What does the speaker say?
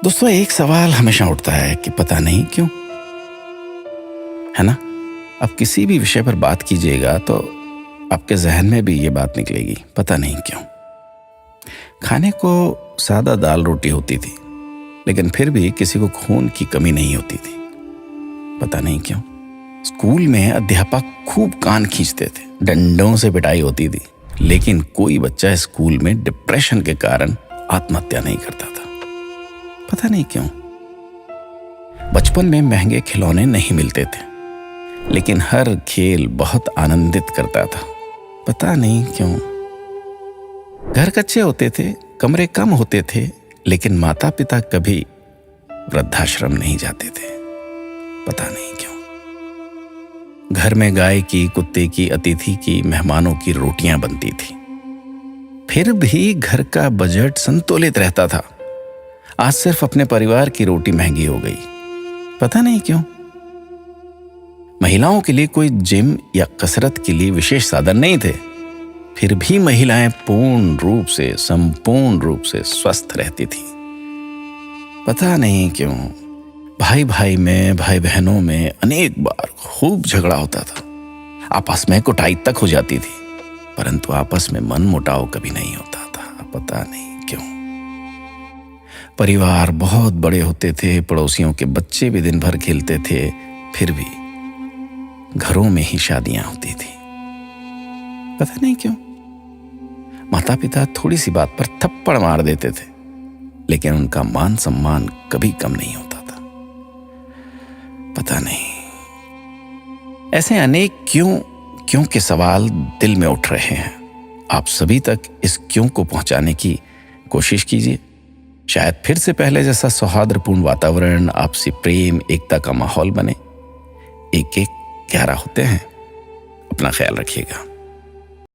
दोस्तों, एक सवाल हमेशा उठता है कि पता नहीं क्यों, है ना? अब किसी भी विषय पर बात कीजिएगा तो आपके जहन में भी ये बात निकलेगी, पता नहीं क्यों। खाने को सादा दाल रोटी होती थी, लेकिन फिर भी किसी को खून की कमी नहीं होती थी, पता नहीं क्यों। स्कूल में अध्यापक खूब कान खींचते थे, डंडों से पिटाई होती थी, लेकिन कोई बच्चा स्कूल में डिप्रेशन के कारण आत्महत्या नहीं करता था, पता नहीं क्यों। बचपन में महंगे खिलौने नहीं मिलते थे, लेकिन हर खेल बहुत आनंदित करता था, पता नहीं क्यों। घर कच्चे होते थे, कमरे कम होते थे, लेकिन माता पिता कभी वृद्धाश्रम नहीं जाते थे, पता नहीं क्यों। घर में गाय की, कुत्ते की, अतिथि की, मेहमानों की रोटियां बनती थी, फिर भी घर का बजट संतुलित रहता था। आज सिर्फ अपने परिवार की रोटी महंगी हो गई, पता नहीं क्यों। महिलाओं के लिए कोई जिम या कसरत के लिए विशेष साधन नहीं थे, फिर भी महिलाएं संपूर्ण रूप से स्वस्थ रहती थी, पता नहीं क्यों। भाई भाई में, भाई बहनों में अनेक बार खूब झगड़ा होता था, आपस में कुटाई तक हो जाती थी, परंतु आपस में मन मुटाव कभी नहीं होता था, पता नहीं क्यों। परिवार बहुत बड़े होते थे, पड़ोसियों के बच्चे भी दिन भर खेलते थे, फिर भी घरों में ही शादियां होती थी, पता नहीं क्यों। माता पिता थोड़ी सी बात पर थप्पड़ मार देते थे, लेकिन उनका मान सम्मान कभी कम नहीं होता था, पता नहीं। ऐसे अनेक क्यों के सवाल दिल में उठ रहे हैं। आप सभी तक इस क्यों को पहुंचाने की कोशिश कीजिए। शायद फिर से पहले जैसा सौहार्दपूर्ण वातावरण, आपसी प्रेम, एकता का माहौल बने। एक एक 11 होते हैं। अपना ख्याल रखिएगा।